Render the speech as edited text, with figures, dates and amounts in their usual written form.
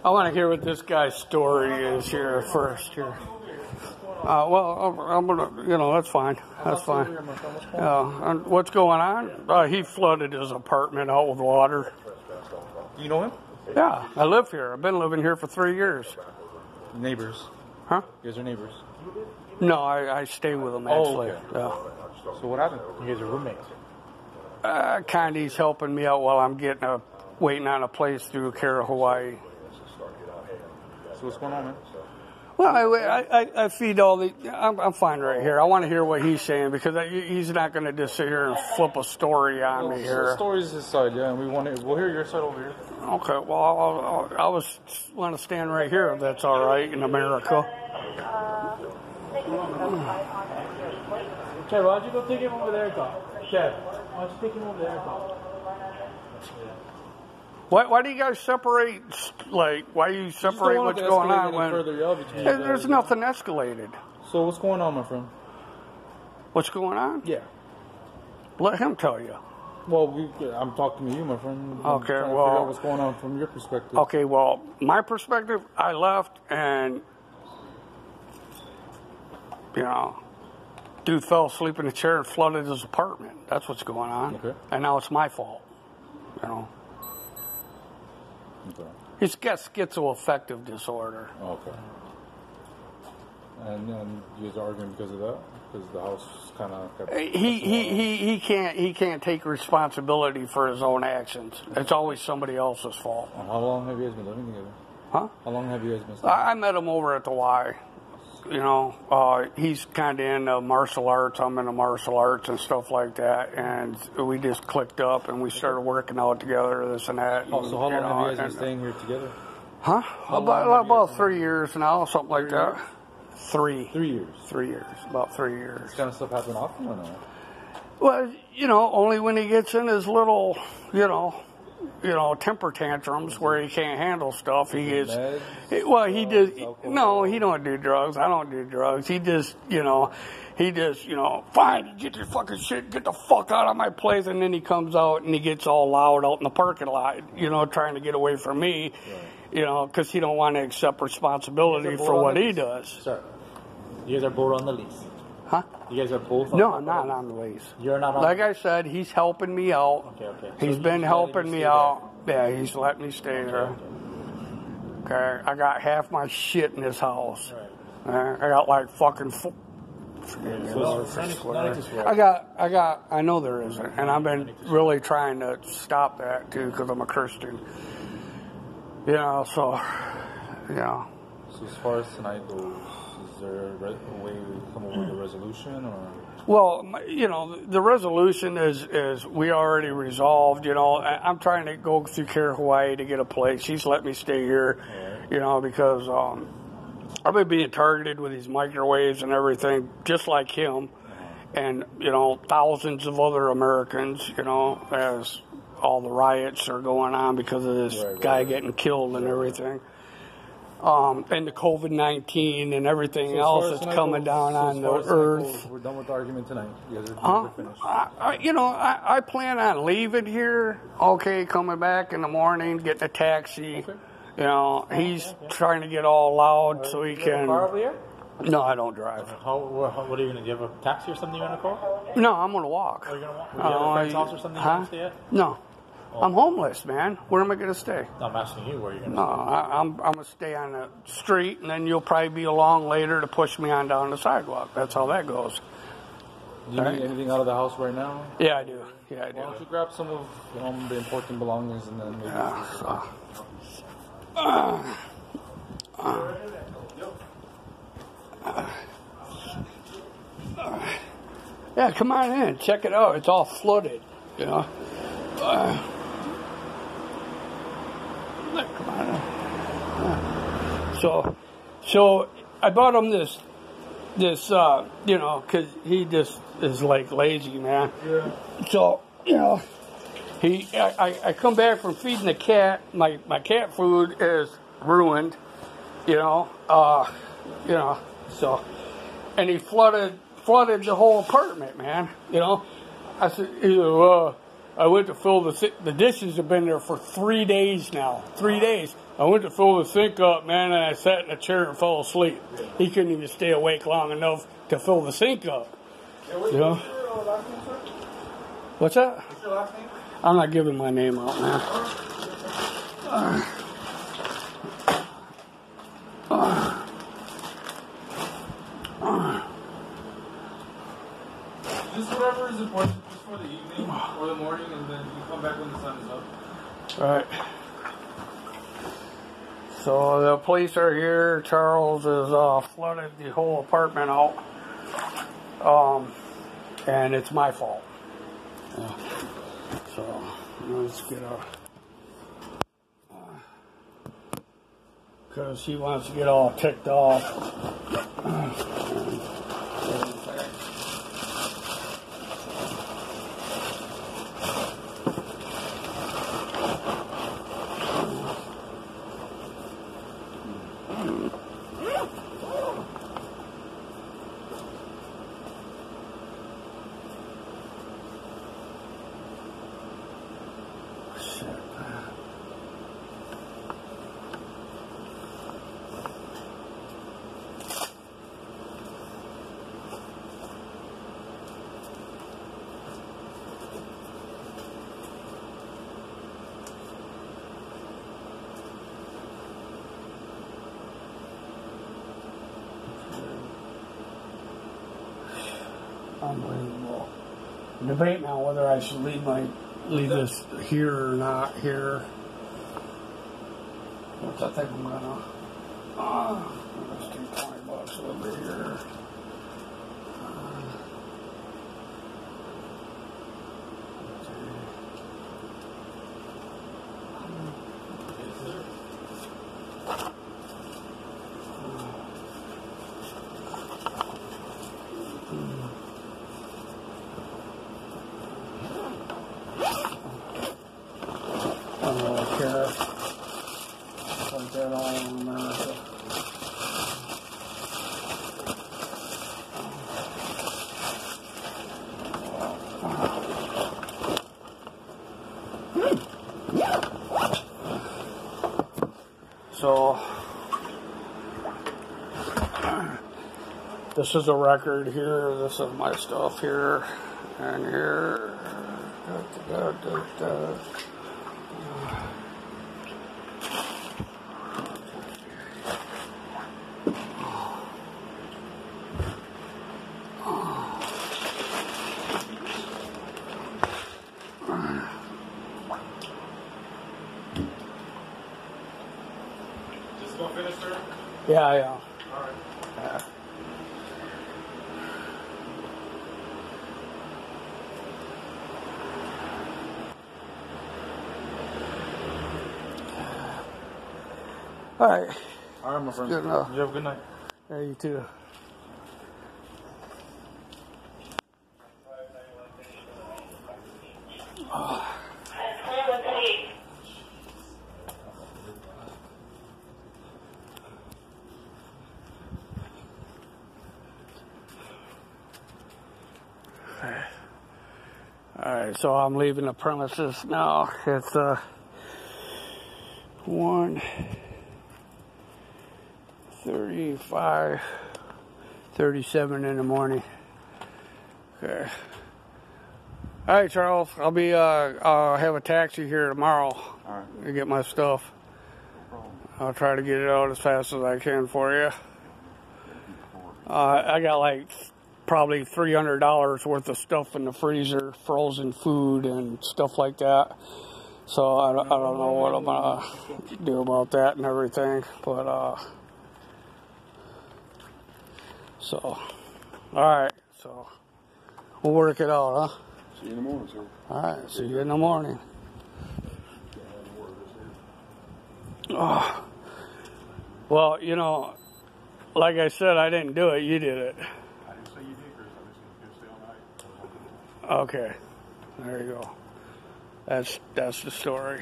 I want to hear what this guy's story is here first. Here. Well, I'm gonna, that's fine. That's fine. And what's going on? He flooded his apartment out with water. Do you know him? Yeah, I live here. I've been living here for 3 years. Neighbors. Huh? You guys are neighbors? No, I stay with him, actually. Okay. Yeah. So what happened? You guys are roommates? Kind of, he's helping me out while I'm waiting on a place through Care of Hawaii. So what's going on, man? Well, I feed all the... I'm fine right here. I want to hear what he's saying because he's not going to just sit here and flip a story on me here. The story's his side, yeah, and we'll hear your side over here. Okay, well, I want to stand right here if that's all right in America. Chad, why don't you go take him over there, Carl? Chad, why don't you take him over there, Carl? Why do you guys separate? Why do you separate what's going on when there's nothing escalated? So what's going on, my friend? What's going on? Yeah. Let him tell you. Well, I'm talking to you, my friend. I'm okay, trying to figure out what's going on from your perspective. Okay, well, my perspective, I left and, dude fell asleep in a chair and flooded his apartment. That's what's going on. Okay. And now it's my fault, Okay. He's got schizoaffective disorder. Okay. And you guys are arguing because of that? Because the house kind of... He can't take responsibility for his own actions. It's always somebody else's fault. How long have you guys been living together? Huh? How long have you guys been living I met him over at the Y. He's kind of into martial arts. I'm into martial arts and stuff like that. And we just clicked up and we started working out together, this and that. So how long have you guys been staying here together? Huh? About 3 years now, something like that. 3. 3 years. 3 years. About 3 years. This kind of stuff happen often or no? Well, only when he gets in his little, temper tantrums where he can't handle stuff. He is, well, he does. No, he don't do drugs. I don't do drugs. He just, fine, get your fucking shit, get the fuck out of my place. And then he comes out and he gets all loud out in the parking lot, trying to get away from me, because he don't want to accept responsibility for what he does. Sir, you guys are both on the lease. Huh? You guys are both on No, I'm not on the lease. You're not on Like I said, he's helping me out. Okay. He's been helping me out. Yeah, he's letting me stay there. Okay, I got half my shit in this house. Right. I got like fucking... I know there isn't. And I've been really trying to stop that, too, because I'm a Christian. So as far as tonight goes, is there a way to come up with a resolution, or? Well, the resolution is we already resolved. I'm trying to go through Care Hawaii to get a place. She's let me stay here, because I've been being targeted with these microwaves and everything, just like him, and thousands of other Americans. As all the riots are going on because of this guy getting killed and everything. And the COVID-19 and everything else that's coming down on the earth. We're done with the argument tonight. You guys are finished. I plan on leaving here. Okay, coming back in the morning, getting a taxi. Okay. He's trying to get all loud so he can. Car over here? No, I don't drive. What are you going to do? You have a taxi or something you want to call? No, I'm going to walk. Are you going to walk? Do you have a friend's house or something you want to stay at? No. I'm homeless, man. Where am I going to stay? I'm asking you where you're going to stay. I'm going to stay on the street, and then you'll probably be along later to push me on down the sidewalk. That's how that goes. Do you need anything out of the house right now? Yeah, I do. Why don't you grab some of the important belongings and then maybe... Yeah, come on in. Check it out. It's all flooded, Come on in. So I bought him this, because he just is like lazy, man. Yeah. So, I come back from feeding the cat. My cat food is ruined, so, and he flooded the whole apartment, man. I said, I went to fill the dishes have been there for 3 days now. 3 days. I went to fill the sink up, man, and I sat in a chair and fell asleep. He couldn't even stay awake long enough to fill the sink up. Yeah, what's You know? your last name, sir? What's that? What's your last name? I'm not giving my name out, man. Just whatever is important, just for the evening or the morning, and then you come back when the sun is up. All right. So the police are here. Charles has flooded the whole apartment out. And it's my fault. Yeah. So let's get because he wants to get all ticked off. Unbelievable. Debate now whether I should leave this here or not here. Which I think I'm gonna. Let's do $20 over here. Like that all in America. So this is a record here. This is my stuff here and here. Just go finish, sir? Yeah. All right. Yeah. All right. All right, my friend. Good enough. You have a good night. Yeah, you too. All right, so I'm leaving the premises now. It's 1:35, 37 in the morning. Okay. All right, Charles. I'll have a taxi here tomorrow. All right. To get my stuff. No problem. I'll try to get it out as fast as I can for you. I got like probably $300 worth of stuff in the freezer, frozen food and stuff like that. So I don't know what I'm gonna do about that and everything. But so all right, so we'll work it out, huh? See you in the morning, sir. All right, see you in the morning. Oh. Well, you know, like I said, I didn't do it. You did it. I didn't say you did, Chris. I just said you stay all night. Okay, there you go. That's the story.